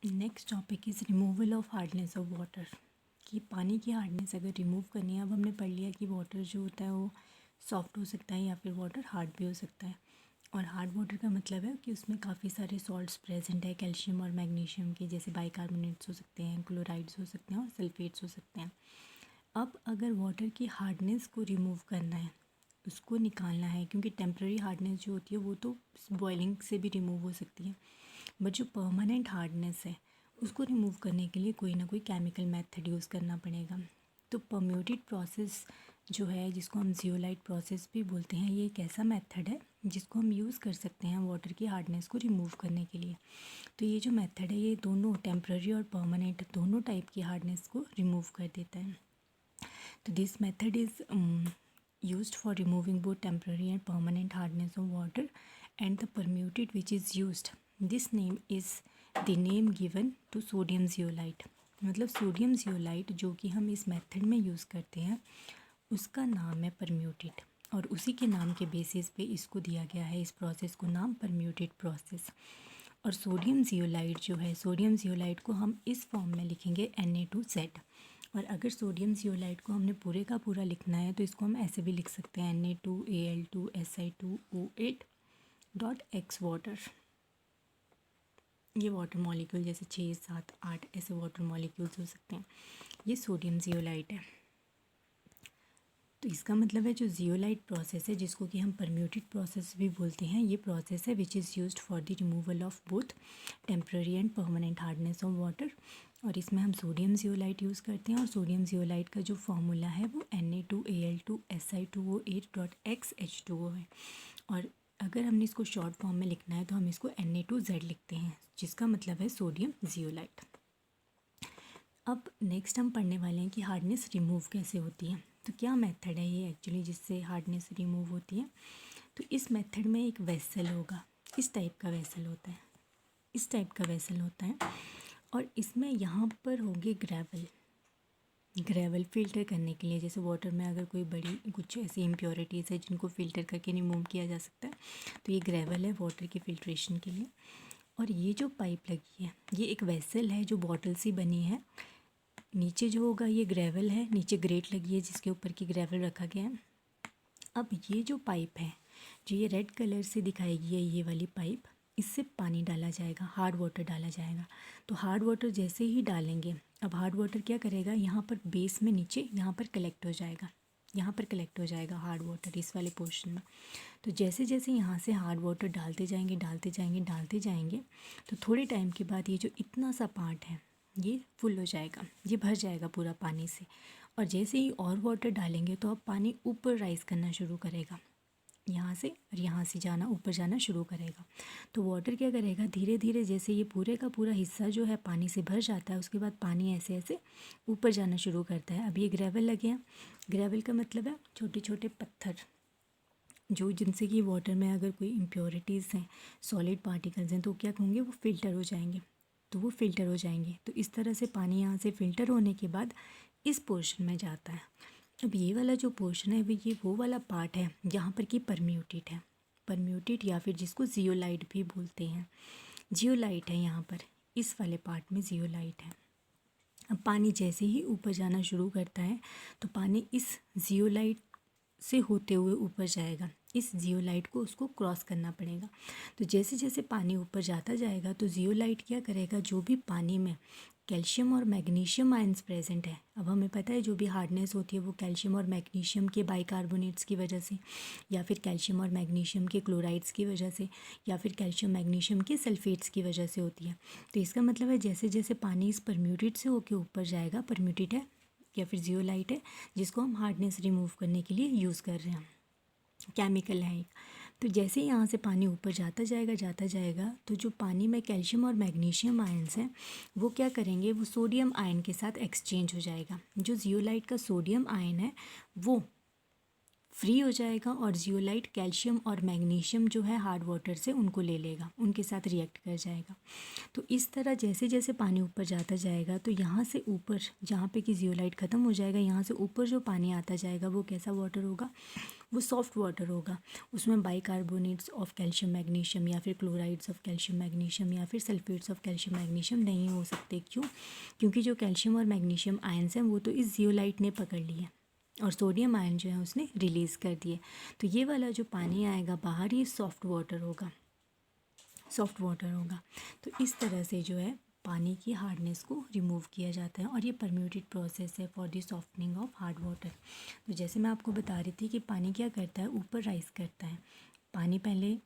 Next topic is removal of hardness of water. कि पानी की हार्डनेस अगर रिमूव करनी है, अब हमने पढ़ लिया कि वाटर जो होता है वो सॉफ्ट हो सकता है या फिर वाटर हार्ड भी हो सकता है। और हार्ड वाटर का मतलब है कि उसमें काफ़ी सारे सॉल्ट्स प्रेजेंट है, कैल्शियम और मैग्नीशियम के, जैसे बाइकार्बोनेट्स हो सकते हैं, क्लोराइड्स हो सकते हैं और सल्फेट्स हो सकते हैं। अब अगर वाटर की हार्डनेस को रिमूव करना है, उसको निकालना है, क्योंकि टेम्प्रेरी हार्डनेस जो होती है वो तो बॉइलिंग से भी रिमूव हो सकती है, बट जो परमानेंट हार्डनेस है उसको रिमूव करने के लिए कोई ना कोई केमिकल मेथड यूज़ करना पड़ेगा। तो परम्यूटेड प्रोसेस जो है, जिसको हम जियोलाइट प्रोसेस भी बोलते हैं, ये एक ऐसा मेथड है जिसको हम यूज़ कर सकते हैं वाटर की हार्डनेस को रिमूव करने के लिए। तो ये जो मेथड है ये दोनों टेम्प्रेरी और परमानेंट दोनों टाइप की हार्डनेस को रिमूव कर देता है। तो this method is used for removing both temporary and permanent hardness of water, and the permuted which is used, this name is the name given to sodium zeolite। मतलब sodium zeolite जो कि हम इस method में use करते हैं उसका नाम है परम्यूटेड, और उसी के नाम के बेसिस पे इसको दिया गया है, इस प्रोसेस को नाम परम्यूटेड प्रोसेस। और सोडियम जियोलाइट जो है, सोडियम जियोलाइट को हम इस फॉर्म में लिखेंगे Na2Z। और अगर सोडियम जियोलाइट को हमने पूरे का पूरा लिखना है तो इसको हम ऐसे भी लिख सकते हैं Na2Al2Si2O8 वाटर। ये वाटर मॉलिक्यूल जैसे 6, 7, 8 ऐसे वाटर मॉलिक्यूल्स हो सकते हैं। ये सोडियम जियोलाइट है। तो इसका मतलब है जो जियोलाइट प्रोसेस है, जिसको कि हम परम्यूटेड प्रोसेस भी बोलते हैं, ये प्रोसेस है which is used for the removal of both temporary and permanent hardness of water. और इसमें हम सोडियम जियोलाइट यूज़ करते हैं, और सोडियम जियोलाइट का जो फार्मूला है वो Na2Al2Si2O8.XH2O है। और अगर हमने इसको शॉर्ट फॉर्म में लिखना है तो हम इसको Na2Z लिखते हैं, जिसका मतलब है सोडियम जियोलाइट। अब नेक्स्ट हम पढ़ने वाले हैं कि हार्डनेस रिमूव कैसे होती है। तो क्या मेथड है ये एक्चुअली जिससे हार्डनेस रिमूव होती है। तो इस मेथड में एक वेसल होगा, इस टाइप का वेसल होता है, इस टाइप का वेसल होता है, और इसमें यहाँ पर होंगे ग्रेवल, ग्रेवल फ़िल्टर करने के लिए। जैसे वाटर में अगर कोई बड़ी कुछ ऐसी इम्प्योरिटीज़ है जिनको फ़िल्टर करके रिमूव किया जा सकता है, तो ये ग्रेवल है वाटर की फ़िल्ट्रेशन के लिए। और ये जो पाइप लगी है ये एक वेसल है जो बॉटल सी बनी है। नीचे जो होगा ये ग्रेवल है, नीचे ग्रेट लगी है जिसके ऊपर की ग्रेवल रखा गया है। अब ये जो पाइप है, जो ये रेड कलर से दिखाई गई है, ये वाली पाइप, इससे पानी डाला जाएगा, हार्ड वाटर डाला जाएगा। तो हार्ड वाटर जैसे ही डालेंगे, अब हार्ड वाटर क्या करेगा, यहाँ पर बेस में नीचे यहाँ पर कलेक्ट हो जाएगा, यहाँ पर कलेक्ट हो जाएगा हार्ड वाटर इस वाले पोर्शन में। तो जैसे जैसे यहाँ से हार्ड वाटर डालते जाएंगे डालते जाएंगे डालते जाएंगे, तो थोड़े टाइम के बाद ये जो इतना सा पार्ट है ये फुल हो जाएगा, ये भर जाएगा पूरा पानी से। और जैसे ही और वाटर डालेंगे तो अब पानी ऊपर राइज़ करना शुरू करेगा, यहाँ से और यहाँ से जाना, ऊपर जाना शुरू करेगा। तो वाटर क्या करेगा, धीरे धीरे जैसे ये पूरे का पूरा हिस्सा जो है पानी से भर जाता है, उसके बाद पानी ऐसे ऐसे ऊपर जाना शुरू करता है। अब ये ग्रेवल लगे हैं, ग्रेवल का मतलब है छोटे छोटे पत्थर, जो जिनसे कि वाटर में अगर कोई इम्प्योरिटीज़ हैं, सॉलिड पार्टिकल्स हैं, तो क्या होंगे, वो फ़िल्टर हो जाएंगे। तो वो फ़िल्टर हो जाएंगे, तो इस तरह से पानी यहाँ से फ़िल्टर होने के बाद इस पोर्शन में जाता है। अब ये वाला जो पोर्शन है ये वो वाला पार्ट है जहाँ पर कि परम्यूटेड है, परम्यूटेड या फिर जिसको जियोलाइट भी बोलते हैं, जियोलाइट है यहाँ पर, इस वाले पार्ट में जियोलाइट है। अब पानी जैसे ही ऊपर जाना शुरू करता है तो पानी इस जियोलाइट से होते हुए ऊपर जाएगा, इस जियोलाइट को उसको क्रॉस करना पड़ेगा। तो जैसे जैसे पानी ऊपर जाता जाएगा तो जियोलाइट क्या करेगा, जो भी पानी में कैल्शियम और मैग्नीशियम आयंस प्रेजेंट है, अब हमें पता है जो भी हार्डनेस होती है वो कैल्शियम और मैग्नीशियम के बाइकार्बोनेट्स की वजह से, या फिर कैल्शियम और मैग्नीशियम के क्लोराइड्स की वजह से, या फिर कैल्शियम मैग्नीशियम के सल्फेट्स की वजह से होती है। तो इसका मतलब है जैसे जैसे पानी इस परम्यूटेड से होकर ऊपर जाएगा, परम्यूटेड है या फिर जियोलाइट है जिसको हम हार्डनेस रिमूव करने के लिए यूज़ कर रहे हैं, केमिकल है एक। तो जैसे ही यहाँ से पानी ऊपर जाता जाएगा तो जो पानी में कैल्शियम और मैग्नीशियम आयंस हैं वो क्या करेंगे, वो सोडियम आयन के साथ एक्सचेंज हो जाएगा। जो जियोलाइट का सोडियम आयन है वो फ्री हो जाएगा और जियोलाइट कैल्शियम और मैग्नीशियम जो है हार्ड वाटर से उनको ले लेगा, उनके साथ रिएक्ट कर जाएगा। तो इस तरह जैसे जैसे पानी ऊपर जाता जाएगा तो यहाँ से ऊपर जहाँ पे कि जियोलाइट ख़त्म हो जाएगा, यहाँ से ऊपर जो पानी आता जाएगा वो कैसा वाटर होगा, वो सॉफ्ट वाटर होगा। उसमें बाइकार्बोनेट्स ऑफ कैल्शियम मैग्नीशियम या फिर क्लोराइड्स ऑफ कैल्शियम मैग्नीशियम या फिर सल्फेट्स ऑफ कैल्शियम मैग्नीशियम नहीं हो सकते। क्यों? क्योंकि जो कैल्शियम और मैग्नीशियम आयंस हैं वो तो इस जियोलाइट ने पकड़ लिए और सोडियम आयन जो है उसने रिलीज़ कर दिए। तो ये वाला जो पानी आएगा बाहर, ये सॉफ्ट वाटर होगा, सॉफ्ट वाटर होगा। तो इस तरह से जो है पानी की हार्डनेस को रिमूव किया जाता है और ये परम्यूटेड प्रोसेस है for the softening of hard water. तो जैसे मैं आपको बता रही थी कि पानी क्या करता है, ऊपर राइज करता है। पानी पहले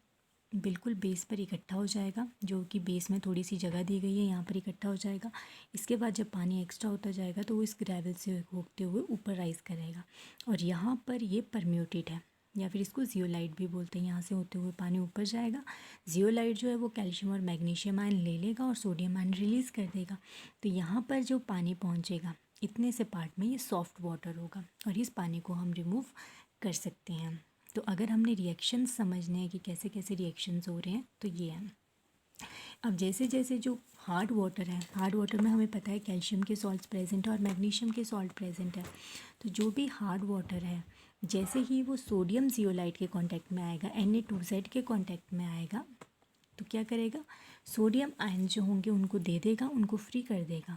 बिल्कुल बेस पर इकट्ठा हो जाएगा, जो कि बेस में थोड़ी सी जगह दी गई है यहाँ पर इकट्ठा हो जाएगा। इसके बाद जब पानी एक्स्ट्रा होता जाएगा तो वो इस ग्रेवल से होते हुए ऊपर राइज करेगा और यहाँ पर ये परम्यूटेड है या फिर इसको जियोलाइट भी बोलते हैं। यहाँ से होते हुए पानी ऊपर जाएगा, जियोलाइट जो है वो कैल्शियम और मैग्नीशियम आयन ले लेगा और सोडियम आयन रिलीज़ कर देगा। तो यहाँ पर जो पानी पहुँचेगा इतने से पार्ट में ये सॉफ्ट वाटर होगा और इस पानी को हम रिमूव कर सकते हैं। तो अगर हमने रिएक्शंस समझने हैं कि कैसे कैसे रिएक्शंस हो रहे हैं तो ये है। अब जैसे जैसे जो हार्ड वाटर है, हार्ड वाटर में हमें पता है कैल्शियम के सॉल्ट्स प्रेजेंट है और मैग्नीशियम के सॉल्ट प्रेजेंट है। तो जो भी हार्ड वाटर है जैसे ही वो सोडियम जियोलाइट के कांटेक्ट में आएगा, Na2Z के कांटेक्ट में आएगा, तो क्या करेगा, सोडियम आयन जो होंगे उनको दे देगा, उनको फ्री कर देगा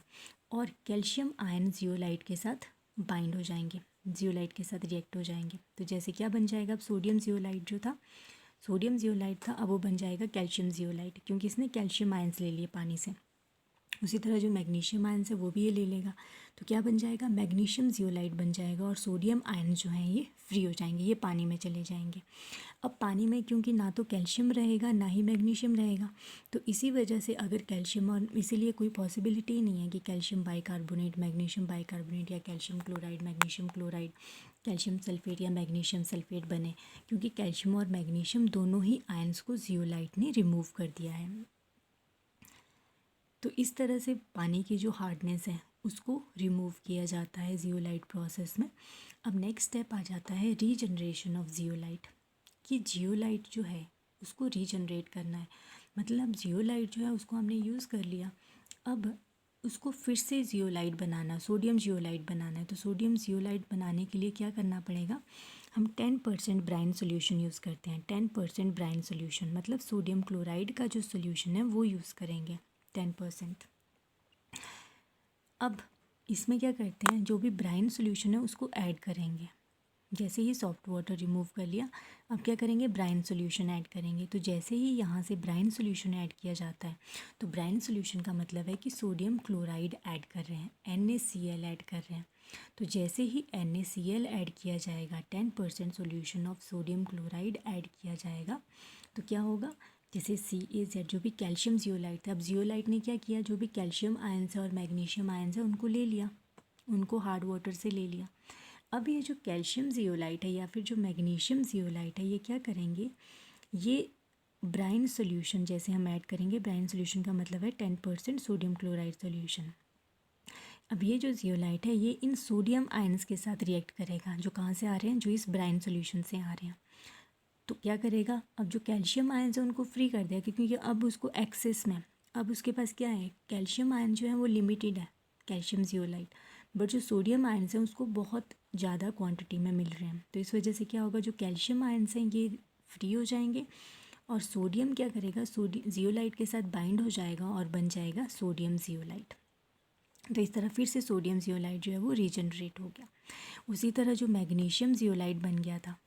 और कैल्शियम आयन जियोलाइट के साथ बाइंड हो जाएंगे, जियोलाइट के साथ रिएक्ट हो जाएंगे। तो जैसे क्या बन जाएगा, अब सोडियम जियोलाइट जो था, सोडियम जियोलाइट था, अब वो बन जाएगा कैल्शियम जियोलाइट, क्योंकि इसने कैल्शियम आयंस ले लिए पानी से। उसी तरह जो मैग्नीशियम आयंस है वो भी ये ले लेगा, तो क्या बन जाएगा, मैग्नीशियम जियोलाइट बन जाएगा और सोडियम आयन जो हैं ये फ्री हो जाएंगे, ये पानी में चले जाएंगे। अब पानी में क्योंकि ना तो कैल्शियम रहेगा ना ही मैग्नीशियम रहेगा, तो इसी वजह से अगर कैल्शियम, और इसीलिए कोई पॉसिबिलिटी ही नहीं है कि कैल्शियम बाइकार्बोनेट, मैग्नीशियम बाइकार्बोनेट या calcium chloride, magnesium chloride, calcium sulphate या मैग्नीशियम सल्फेट बने, क्योंकि कैल्शियम और मैग्नीशियम दोनों ही आयंस को जियोलाइट ने रिमूव कर दिया है। तो इस तरह से पानी की जो हार्डनेस है उसको रिमूव किया जाता है जियोलाइट प्रोसेस में। अब नेक्स्ट स्टेप आ जाता है रीजनरेशन ऑफ जियोलाइट, कि जियोलाइट जो है उसको रीजनरेट करना है। मतलब जियोलाइट जो है उसको हमने यूज़ कर लिया, अब उसको फिर से जियोलाइट बनाना, सोडियम जियोलाइट बनाना है। तो सोडियम जियोलाइट बनाने के लिए क्या करना पड़ेगा, हम 10% ब्राइन सोल्यूशन यूज़ करते हैं। 10% ब्राइन सोल्यूशन मतलब सोडियम क्लोराइड का जो सोल्यूशन है वो यूज़ करेंगे 10%। अब इसमें क्या करते हैं, जो भी ब्राइन सोल्यूशन है उसको ऐड करेंगे। जैसे ही सॉफ्ट वाटर रिमूव कर लिया, अब क्या करेंगे, ब्राइन सोल्यूशन ऐड करेंगे। तो जैसे ही यहाँ से ब्राइन सोल्यूशन ऐड किया जाता है, तो ब्राइन सोल्यूशन का मतलब है कि सोडियम क्लोराइड ऐड कर रहे हैं, NaCl ऐड कर रहे हैं। तो जैसे ही NaCl ऐड किया जाएगा, 10% solution of sodium chloride add किया जाएगा, तो क्या होगा, जैसे CaZ जो भी कैल्शियम जियोलाइट था, अब जियोलाइट ने क्या किया, जो भी कैल्शियम आयंस है और मैग्नीशियम आयंस है उनको ले लिया, उनको हार्ड वाटर से ले लिया। अब ये जो कैल्शियम जियोलाइट है या फिर जो मैग्नीशियम जियोलाइट है, ये क्या करेंगे, ये ब्राइन सोल्यूशन जैसे हम ऐड करेंगे, ब्राइन सोल्यूशन का मतलब है 10% सोडियम क्लोराइड सोल्यूशन। अब ये जो जियोलाइट है ये इन सोडियम आयंस के साथ रिएक्ट करेगा, जो कहाँ से आ रहे हैं, जो इस ब्राइन सोल्यूशन से आ रहे हैं। तो क्या करेगा, अब जो कैल्शियम आयंस है उनको फ्री कर देगा, क्योंकि अब उसको एक्सेस में, अब उसके पास क्या है, कैल्शियम आयन जो है वो लिमिटेड है, कैल्शियम जियोलाइट, बट जो सोडियम आयंस हैं उसको बहुत ज़्यादा क्वांटिटी में मिल रहे हैं। तो इस वजह से क्या होगा, जो कैल्शियम आयंस हैं ये फ्री हो जाएंगे और सोडियम क्या करेगा, जियोलाइट के साथ बाइंड हो जाएगा और बन जाएगा सोडियम जियोलाइट। तो इस तरह फिर से सोडियम जियोलाइट जो है वो रीजनरेट हो गया। उसी तरह जो मैग्नीशियम जियोलाइट बन गया था,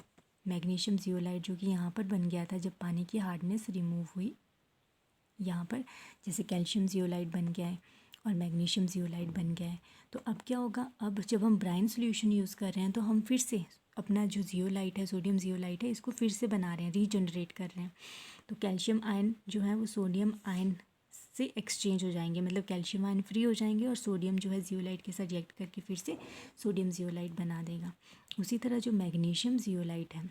मैग्नीशियम जियोलाइट जो कि यहाँ पर बन गया था जब पानी की हार्डनेस रिमूव हुई, यहाँ पर जैसे कैल्शियम जियोलाइट बन गया है और मैग्नीशियम जियोलाइट बन गया है। तो अब क्या होगा, अब जब हम ब्राइन सोल्यूशन यूज़ कर रहे हैं तो हम फिर से अपना जो जियोलाइट है, सोडियम जियोलाइट है, इसको फिर से बना रहे हैं, रीजनरेट कर रहे हैं। तो कैल्शियम आयन जो है वो सोडियम आयन से एक्सचेंज हो जाएंगे, मतलब कैल्शियम आयन फ्री हो जाएंगे और सोडियम जो है जियोलाइट के साथ रिएक्ट करके फिर से सोडियम जियोलाइट बना देगा। उसी तरह जो मैग्नीशियम जियोलाइट है,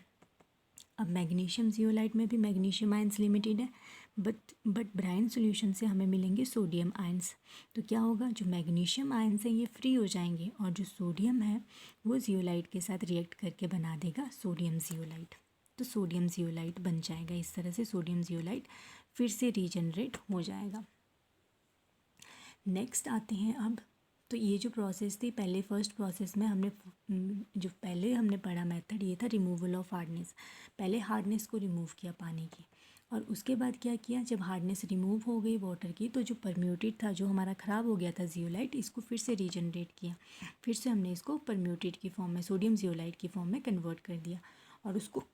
अब मैग्नीशियम जियोलाइट में भी मैग्नीशियम आयंस लिमिटेड है, बट ब्राइन सॉल्यूशन से हमें मिलेंगे सोडियम आयंस। तो क्या होगा, जो मैग्नीशियम आयंस हैं ये फ्री हो जाएंगे और जो सोडियम है वो जियोलाइट के साथ रिएक्ट करके बना देगा सोडियम जियोलाइट। तो सोडियम जियोलाइट बन जाएगा। इस तरह से सोडियम जियोलाइट फिर से रीजनरेट हो जाएगा। नेक्स्ट आते हैं अब, तो ये जो प्रोसेस थी पहले फर्स्ट प्रोसेस में हमने जो पहले हमने पढ़ा मेथड ये था रिमूवल ऑफ हार्डनेस। पहले हार्डनेस को रिमूव किया पानी की, और उसके बाद क्या किया, जब हार्डनेस रिमूव हो गई वाटर की तो जो परम्यूटेड था, जो हमारा ख़राब हो गया था जियोलाइट, इसको फिर से रीजनरेट किया। फिर से हमने इसको परम्यूटेड की फॉर्म में, सोडियम जियोलाइट की फॉर्म में कन्वर्ट कर दिया। और उसको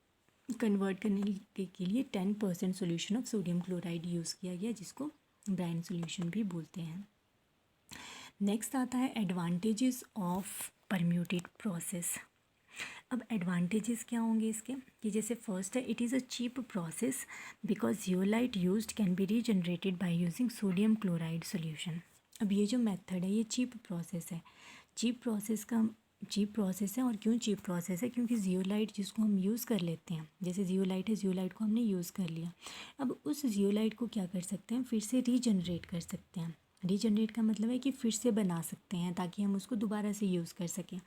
कन्वर्ट करने के लिए 10% solution of sodium chloride use किया गया, जिसको ब्राइन सोल्यूशन भी बोलते हैं। नेक्स्ट आता है एडवांटेजेस ऑफ परम्यूटेड प्रोसेस। अब एडवांटेजेस क्या होंगे इसके, कि जैसे फर्स्ट है, it is a cheap process because zeolite used can be regenerated by using sodium chloride solution. अब ये जो मेथड है ये चीप प्रोसेस है। चीप प्रोसेस है, और क्यों चीप प्रोसेस है, क्योंकि जियोलाइट जिसको हम यूज़ कर लेते हैं, जैसे जियोलाइट है, जियोलाइट को हमने यूज़ कर लिया, अब उस जियोलाइट को क्या कर सकते हैं, फिर से रीजनरेट कर सकते हैं। रीजनरेट का मतलब है कि फिर से बना सकते हैं ताकि हम उसको दोबारा से यूज़ कर सकें।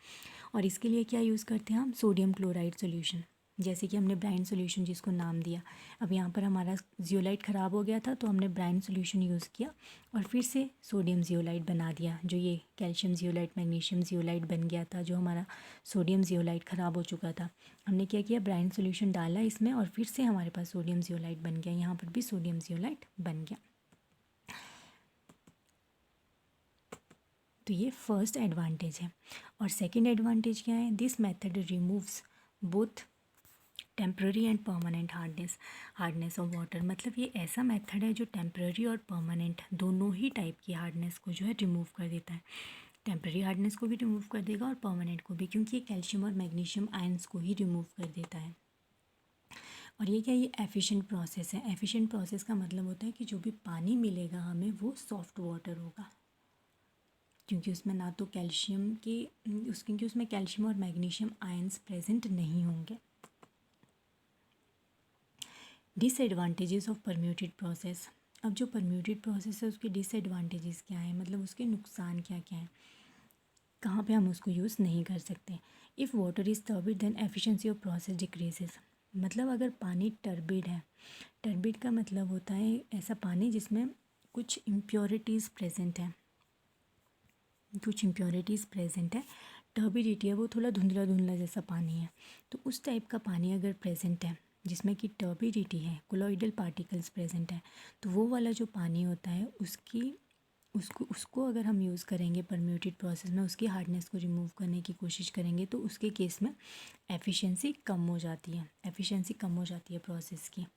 और इसके लिए क्या यूज़ करते हैं हम, सोडियम क्लोराइड सॉल्यूशन। जैसे कि हमने ब्राइन सॉल्यूशन जिसको नाम दिया, अब यहाँ पर हमारा जियोलाइट ख़राब हो गया था तो हमने ब्राइन सॉल्यूशन यूज़ किया और फिर से सोडियम जियोलाइट बना दिया। जो ये कैल्शियम जियोलाइट, मैग्नीशियम जियोलाइट बन गया था, जो हमारा सोडियम जियोलाइट ख़राब हो चुका था, हमने क्या किया, ब्राइन सॉल्यूशन डाला इसमें और फिर से हमारे पास सोडियम जियोलाइट बन गया। यहाँ पर भी सोडियम जियोलाइट बन गया। तो ये फर्स्ट एडवांटेज है। और सेकंड एडवांटेज क्या है, this method removes both temporary and permanent hardness of water. मतलब ये ऐसा मेथड है जो टेम्प्ररी और परमानेंट दोनों ही टाइप की हार्डनेस को जो है रिमूव कर देता है। टेम्प्ररी हार्डनेस को भी रिमूव कर देगा और परमानेंट को भी, क्योंकि ये कैल्शियम और मैग्नीशियम आयंस को ही रिमूव कर देता है। और ये क्या, ये एफिशिएंट प्रोसेस है। एफिशिएंट प्रोसेस का मतलब होता है कि जो भी पानी मिलेगा हमें वो सॉफ्ट वाटर होगा, क्योंकि उसमें ना तो कैल्शियम के क्योंकि उसमें कैल्शियम और मैग्नीशियम आयंस प्रेजेंट नहीं होंगे। Disadvantages of permuted process. अब जो परम्यूटेड प्रोसेस है उसके डिसएडवांटेजेस क्या है, मतलब उसके नुकसान क्या क्या हैं, कहाँ पे हम उसको यूज़ नहीं कर सकते। If water is turbid then efficiency of process decreases. मतलब अगर पानी टर्बिड है, टर्बिड का मतलब होता है ऐसा पानी जिसमें कुछ इम्प्योरिटीज़ प्रेजेंट है, टर्बिडिटी है, वो थोड़ा धुंधला धुंधला जैसा पानी है। तो उस टाइप का पानी अगर प्रेजेंट है जिसमें कि टर्बिडिटी है, कोलॉइडल पार्टिकल्स प्रेजेंट है, तो वो वाला जो पानी होता है उसको अगर हम यूज़ करेंगे परम्यूटेड प्रोसेस में, उसकी हार्डनेस को रिमूव करने की कोशिश करेंगे, तो उसके केस में एफिशिएंसी कम हो जाती है प्रोसेस की।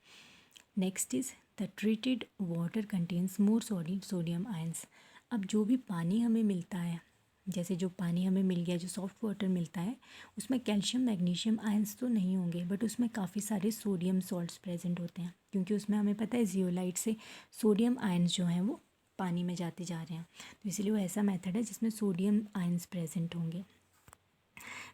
Next is the treated water contains more sodium ions. अब जो भी पानी हमें मिलता है, जैसे जो पानी हमें मिल गया, जो सॉफ्ट वाटर मिलता है, उसमें कैल्शियम मैग्नीशियम आयंस तो नहीं होंगे, बट उसमें काफ़ी सारे सोडियम सॉल्ट्स प्रेजेंट होते हैं, क्योंकि उसमें हमें पता है जियोलाइट से सोडियम आयंस जो हैं वो पानी में जाते जा रहे हैं। तो इसलिए वो ऐसा मेथड है जिसमें सोडियम आयंस प्रेजेंट होंगे।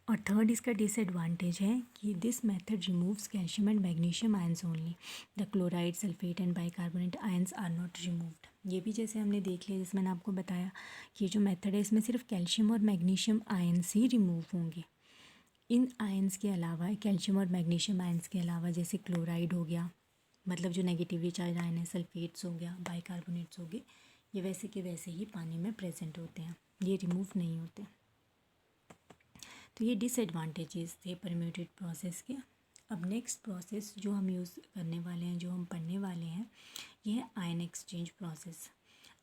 और थर्ड इसका डिसएडवांटेज है कि this method removes calcium and magnesium ions only, the chloride, sulphate and bicarbonate ions are not removed. ये भी जैसे हमने देख लिया, जैसे मैंने आपको बताया कि ये जो मेथड है इसमें सिर्फ कैल्शियम और मैग्नीशियम आयंस ही रिमूव होंगे। इन आयंस के अलावा, कैल्शियम और मैग्नीशियम आयंस के अलावा, जैसे क्लोराइड हो गया, मतलब जो नेगेटिवली चार्ज आयन है, सल्फेट्स हो गया, बाइकार्बोनेट्स हो गए, ये वैसे के वैसे ही पानी में प्रेजेंट होते हैं, ये रिमूव नहीं होते। तो ये डिसएडवांटेजेस थे परम्यूटेड प्रोसेस के। अब नेक्स्ट प्रोसेस जो हम यूज़ करने वाले हैं, जो हम पढ़ने वाले हैं, ये है ion exchange process.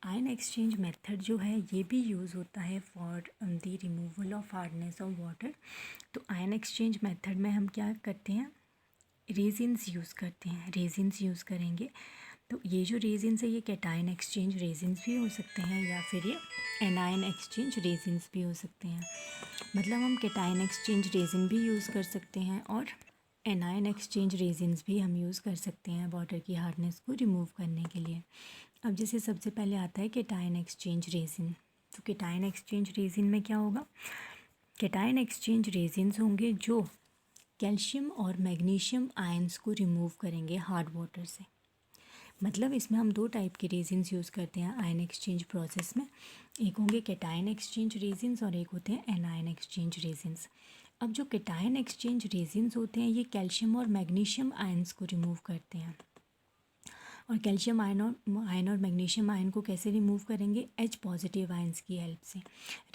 Ion exchange method जो है ये भी यूज़ होता है for the removal of hardness of water. तो आयन एक्सचेंज मेथड में हम क्या करते हैं, रेजिन्स यूज़ करते हैं, रेजिन्स यूज़ करेंगे। तो ये जो रेजिन्स है ये कैटायन एक्सचेंज रेजिन्स भी हो सकते हैं या फिर ये एनायन एक्सचेंज रेजिन्स भी हो सकते हैं। मतलब हम कैटायन एक्सचेंज रेजिन भी यूज़ कर सकते हैं और एनायन एक्सचेंज रेजिन्स भी हम यूज़ कर सकते हैं वाटर की हार्डनेस को रिमूव करने के लिए। अब जैसे सबसे पहले आता है कैटायन एक्सचेंज रेजिन। तो कैटायन एक्सचेंज रेजिन में क्या होगा, कैटायन एक्सचेंज रेजिन्स होंगे जो कैल्शियम और मैग्नीशियम आयंस को रिमूव करेंगे हार्ड वाटर से। मतलब इसमें हम दो टाइप के रेजिन्स यूज़ करते हैं आयन एक्सचेंज प्रोसेस में। एक होंगे कैटायन एक्सचेंज रेजिन्स और एक होते हैं एनायन एक्सचेंज रेजिन्स। अब जो कैटायन एक्सचेंज रेजिन्स होते हैं ये कैल्शियम और मैग्नीशियम आयंस को रिमूव करते हैं। और कैल्शियम आयन और मैग्नीशियम आयन को कैसे रिमूव करेंगे? H पॉजिटिव आयंस की हेल्प से।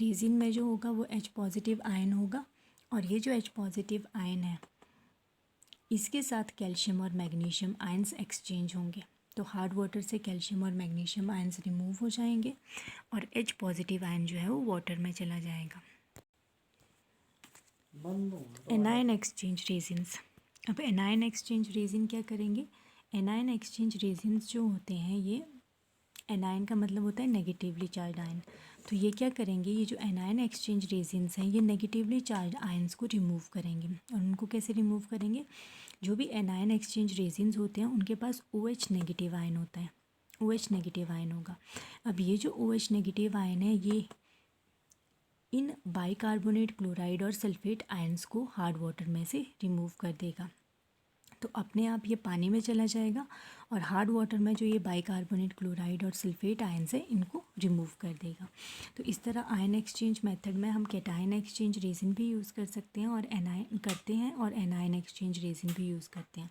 रेजिन में जो होगा वो H पॉजिटिव आयन होगा और ये जो H पॉजिटिव आयन है इसके साथ कैल्शियम और मैग्नीशियम आयंस एक्सचेंज होंगे। तो हार्ड वाटर से कैल्शियम और मैग्नीशियम आयंस रिमूव हो जाएंगे और H पॉजिटिव आयन जो है वो वाटर में चला जाएगा। Anion exchange resins. अब एनायन एक्सचेंज रेजिन क्या करेंगे? एनायन एक्सचेंज रेजिन्स जो होते हैं ये, एनायन का मतलब होता है नेगेटिवली चार्ज आयन। तो ये क्या करेंगे? ये जो एनायन एक्सचेंज रेजिन्स हैं ये नेगेटिवली चार्ज आयंस को रिमूव करेंगे। और उनको कैसे रिमूव करेंगे? जो भी एनायन एक्सचेंज रेजिन्स होते हैं उनके पास OH नेगेटिव आयन होता है, OH नेगेटिव आयन होगा। अब ये जो OH नेगेटिव आयन है ये इन बाइकार्बोनेट, क्लोराइड और सल्फेट आयंस को हार्ड वाटर में से रिमूव कर देगा। तो अपने आप ये पानी में चला जाएगा और हार्ड वाटर में जो ये बाइकार्बोनेट, क्लोराइड और सल्फेट आयंस है इनको रिमूव कर देगा। तो इस तरह आयन एक्सचेंज मेथड में हम कैटायन एक्सचेंज रेजिन भी यूज़ कर सकते हैं और एनायन करते हैं और एनायन एक्सचेंज रेजिन भी यूज़ करते हैं।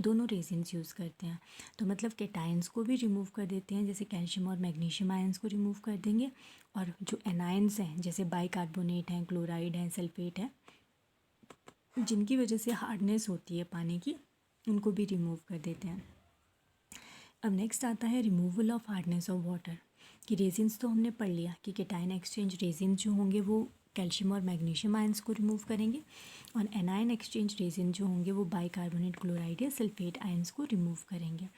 दोनों रेजिन्स यूज़ करते हैं। तो मतलब कैटायंस को भी रिमूव कर देते हैं, जैसे कैल्शियम और मैग्नीशियम आयंस को रिमूव कर देंगे, और जो एनायंस हैं जैसे बाइकार्बोनेट हैं, क्लोराइड हैं, सल्फेट है, जिनकी वजह से हार्डनेस होती है पानी की, उनको भी रिमूव कर देते हैं। अब नेक्स्ट आता है removal of hardness of water. कि रेजिन्स तो हमने पढ़ लिया कि कैटायन एक्सचेंज रेजिन्स जो होंगे वो कैल्शियम और मैग्नीशियम आयंस को रिमूव करेंगे और एनायन एक्सचेंज रेजिन जो होंगे वो बाइकार्बोनेट, क्लोराइड या सल्फेट आयंस को रिमूव करेंगे।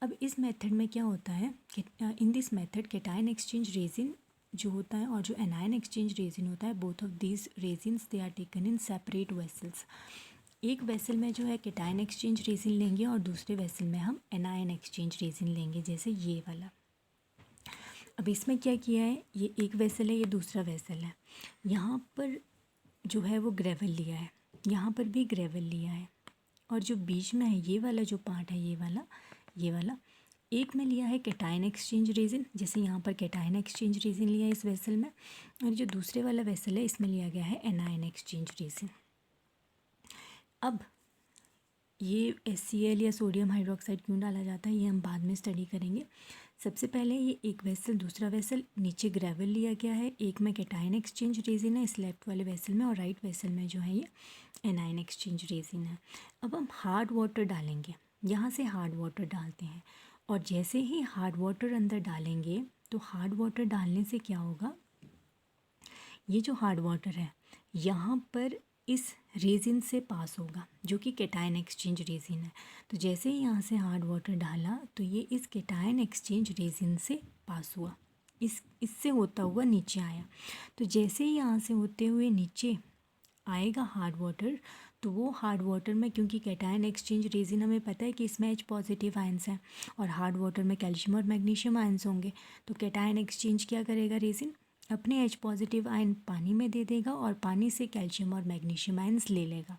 अब इस मेथड में क्या होता है कि in this method cation exchange resin जो होता है और जो एनायन एक्सचेंज रेजिन होता है, both of these resins they are taken in separate vessels. एक वेसल में जो है कैटायन एक्सचेंज रेजिन लेंगे और दूसरे वेसल में हम एनायन एक्सचेंज रेजिन लेंगे, जैसे ये वाला। अब इसमें क्या किया है, ये एक वेसल है, ये दूसरा वेसल है। यहाँ पर जो है वो ग्रेवल लिया है, यहाँ पर भी ग्रेवल लिया है, और जो बीच में है ये वाला जो पार्ट है, ये वाला एक में लिया है कैटायन एक्सचेंज रेजिन, जैसे यहाँ पर कैटायन एक्सचेंज रेजिन लिया है इस वेसल में, और जो दूसरे वाला वेसल है इसमें लिया गया है एनायन एक्सचेंज रेजिन। अब ये HCl या सोडियम हाइड्रोक्साइड क्यों डाला जाता है ये हम बाद में स्टडी करेंगे। सबसे पहले ये एक वेसल, दूसरा वेसल, नीचे ग्रेवल लिया गया है, एक में कैटायन एक्सचेंज रेजिन है इस लेफ्ट वाले वेसल में, और राइट वेसल में जो है ये एनायन एक्सचेंज रेजिन है। अब हम हार्ड वाटर डालेंगे, यहाँ से हार्ड वाटर डालते हैं, और जैसे ही हार्ड वाटर अंदर डालेंगे तो हार्ड वाटर डालने से क्या होगा, ये जो हार्ड वाटर है यहाँ पर इस रेजिन से पास होगा जो कि कैटायन एक्सचेंज रेजिन है। तो जैसे ही यहाँ से हार्ड वाटर डाला तो ये इस कैटायन एक्सचेंज रेजिन से पास हुआ, इससे होता हुआ नीचे आया। तो जैसे ही यहाँ से होते हुए नीचे आएगा हार्ड वाटर, तो वो हार्ड वाटर में, क्योंकि कैटायन एक्सचेंज रेजिन हमें पता है कि इसमें H पॉजिटिव आयंस हैं और हार्ड वाटर में कैल्शियम और मैग्नीशियम आयंस होंगे, तो कैटायन एक्सचेंज क्या करेगा, रेजिन अपने H पॉजिटिव आयन पानी में दे देगा और पानी से कैल्शियम और मैग्नीशियम आयंस ले लेगा।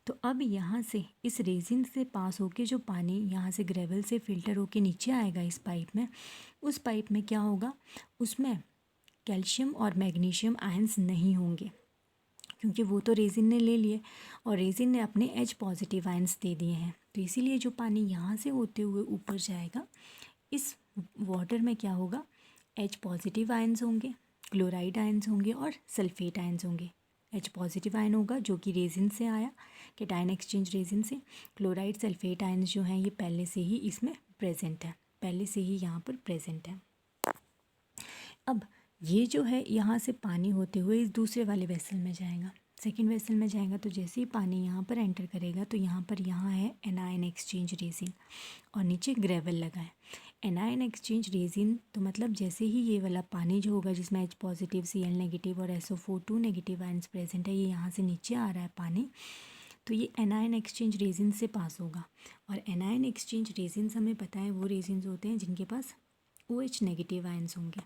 तो अब यहाँ से इस रेजिन से पास होके जो पानी यहाँ से ग्रेवल से फ़िल्टर होके नीचे आएगा इस पाइप में, उस पाइप में क्या होगा, उसमें कैल्शियम और मैग्नीशियम आयंस नहीं होंगे, क्योंकि वो तो रेजिन ने ले लिए और रेजिन ने अपने H पॉजिटिव आयंस दे दिए हैं। तो इसीलिए जो पानी यहाँ से होते हुए ऊपर जाएगा, इस वाटर में क्या होगा, H पॉजिटिव आयंस होंगे, क्लोराइड आयंस होंगे और सल्फेट आयंस होंगे। H पॉजिटिव आयन होगा जो कि रेजिन से आया, कैटायन एक्सचेंज रेजिन से। क्लोराइड, सल्फेट आयंस जो हैं ये पहले से ही इसमें प्रेजेंट है, पहले से ही यहाँ पर प्रेजेंट है। अब ये जो है यहाँ से पानी होते हुए इस दूसरे वाले वेसल में जाएगा, सेकेंड वेसल में जाएगा। तो जैसे ही पानी यहाँ पर एंटर करेगा तो यहाँ है एनायन एक्सचेंज रेजिन और नीचे ग्रेवल लगा है। एनायन एक्सचेंज रेजिन तो मतलब जैसे ही ये वाला पानी जो होगा जिसमें H पॉजिटिव, Cl नेगेटिव और SO4 नेगेटिव आयंस प्रेजेंट है, ये यहाँ से नीचे आ रहा है पानी, तो ये एनायन एक्सचेंज रेजिन से पास होगा। और एनायन एक्सचेंज रेजिन हमें पता है वो रेजिन होते हैं जिनके पास OH नेगेटिव आयंस होंगे।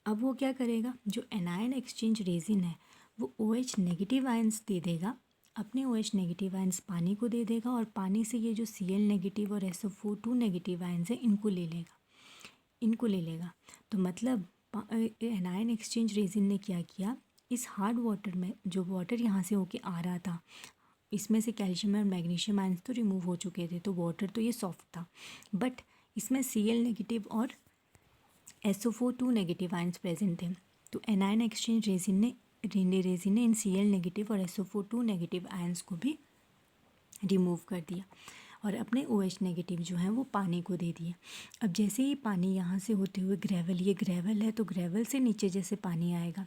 अब वो क्या करेगा, जो एनायन एक्सचेंज रेजिन है वो OH नेगेटिव आयंस दे देगा अपने OH नेगेटिव आयंस पानी को दे देगा और पानी से ये जो Cl नेगेटिव और SO2 नेगेटिव आयंस है इनको ले लेगा। तो मतलब एनायन एक्सचेंज रेजिन ने क्या किया, इस हार्ड वाटर में जो वाटर यहाँ से होके आ रहा था, इसमें से कैल्शियम और मैग्नीशियम आयंस तो रिमूव हो चुके थे, तो वाटर तो ये सॉफ्ट था, बट इसमें Cl नेगेटिव और SO2 नेगेटिव आयंस प्रेजेंट थे। तो एनायन एक्सचेंज रेजिन ने इन Cl नेगेटिव और SO2 नेगेटिव आयंस को भी रिमूव कर दिया और अपने OH नेगेटिव जो है वो पानी को दे दिए। अब जैसे ही पानी यहाँ से होते हुए ग्रेवल, ये ग्रेवल है तो ग्रेवल से नीचे जैसे पानी आएगा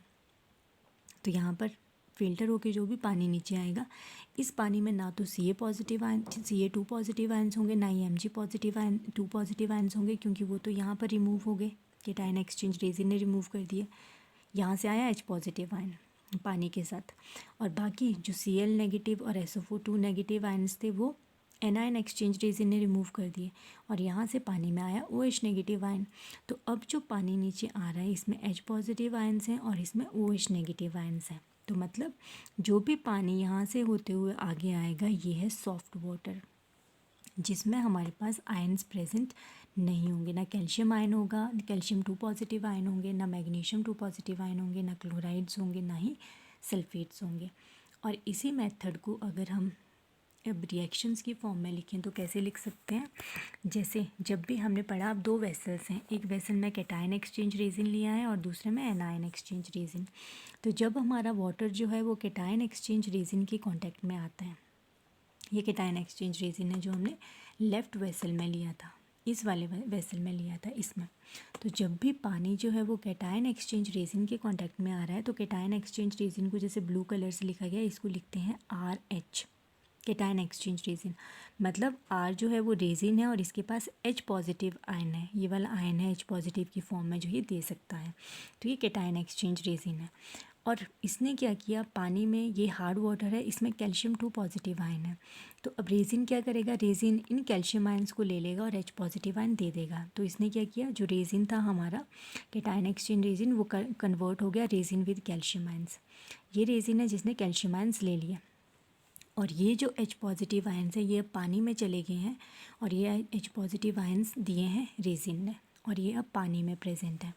तो यहाँ पर फिल्टर होके जो भी पानी नीचे आएगा, इस पानी में ना तो Ca positive ion, Ca2 positive ions होंगे, ना ही Mg positive ion 2 positive ions होंगे, क्योंकि वो तो यहाँ पर रिमूव हो गए, केटायन एक्सचेंज रेजिन ने रिमूव कर दिए। यहाँ से आया H पॉजिटिव आयन पानी के साथ, और बाकी जो Cl नेगेटिव और SO2 नेगेटिव आयंस थे वो एनायन एक्सचेंज रेजिन ने रिमूव कर दिए, और यहाँ से पानी में आया OH नेगेटिव आयन। तो अब जो पानी नीचे आ रहा है इसमें H पॉजिटिव आयंस हैं और इसमें OH नेगेटिव आयंस हैं। तो मतलब जो भी पानी यहाँ से होते हुए आगे आएगा ये है सॉफ्ट वाटर, जिसमें हमारे पास आयंस प्रेजेंट नहीं होंगे, ना कैल्शियम आयन होगा, कैल्शियम 2 पॉजिटिव आयन होंगे, ना मैग्नीशियम 2 पॉजिटिव आयन होंगे, ना क्लोराइड्स होंगे, ना ही सल्फेट्स होंगे। और इसी मेथड को अगर हम अब रिएक्शंस की फॉर्म में लिखें तो कैसे लिख सकते हैं, जैसे जब भी हमने पढ़ा, अब 2 वेसल्स हैं, एक वेसल में कैटायन एक्सचेंज रेजिन लिया है और दूसरे में एनायन एक्सचेंज रेजिन। तो जब हमारा वाटर जो है वो कैटायन एक्सचेंज रेजिन के कांटेक्ट में आता है, ये कैटायन एक्सचेंज रेजिन है जो हमने लेफ़्ट वेसल में लिया था, इस वाले वेसल में लिया था इसमें। तो जब भी पानी जो है वो कैटायन एक्सचेंज रेजिन के कांटेक्ट में आ रहा है तो कैटायन एक्सचेंज रेजिन को जैसे ब्लू कलर से लिखा गया, इसको लिखते हैं RH, कैटायन एक्सचेंज रेजिन। मतलब R जो है वो रेजिन है और इसके पास H पॉजिटिव आयन है, ये वाला आयन है H पॉजिटिव की फॉर्म में जो ये दे सकता है, तो ये कैटायन एक्सचेंज रेजिन है। और इसने क्या किया, पानी में ये हार्ड वाटर है, इसमें कैल्शियम 2 पॉजिटिव आयन है, तो अब रेजिन क्या करेगा, रेजिन इन कैल्शियम आयंस को ले लेगा और H पॉजिटिव आयन दे देगा। तो इसने क्या किया, जो रेजिन था हमारा कैटायन एक्सचेंज रेजिन वो कन्वर्ट हो गया रेजिन विद कैल्शियम आयंस। ये रेजिन है जिसने कैल्शियम आयंस ले लिया, और ये जो H पॉजिटिव आयंस है ये अब पानी में चले गए हैं और ये H पॉजिटिव आयंस दिए हैं रेजिन ने, और ये अब पानी में प्रेजेंट है।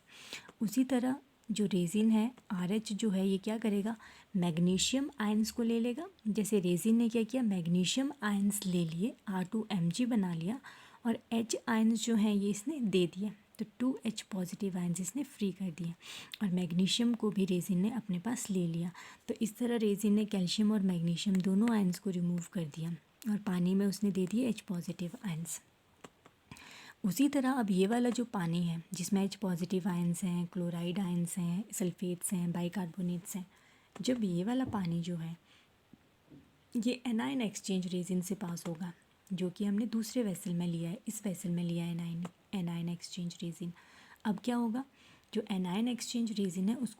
उसी तरह जो रेजिन है RH जो है ये क्या करेगा, मैग्नीशियम आयंस को ले लेगा, जैसे रेजिन ने क्या किया, मैग्नीशियम आयंस ले लिए, R2Mg बना लिया, और H आयंस जो हैं ये इसने दे दिए, तो 2H पॉजिटिव आयंस इसने फ्री कर दिए, और मैग्नीशियम को भी रेजिन ने अपने पास ले लिया। तो इस तरह रेजिन ने कैल्शियम और मैग्नीशियम दोनों आयंस को रिमूव कर दिया और पानी में उसने दे दिए H पॉजिटिव आयंस। उसी तरह अब ये वाला जो पानी है जिसमें H पॉजिटिव आयंस हैं, क्लोराइड आयंस हैं, सल्फेट्स हैं, बाइकार्बोनेट्स हैं, जब ये वाला पानी जो है ये एनायन एक्सचेंज रेजिन से पास होगा, जो कि हमने दूसरे वेसल में लिया है, इस वेसल में लिया है एनायन एक्सचेंज रेजिन। अब क्या होगा, जो एनायन एक्सचेंज रेजिन है उसको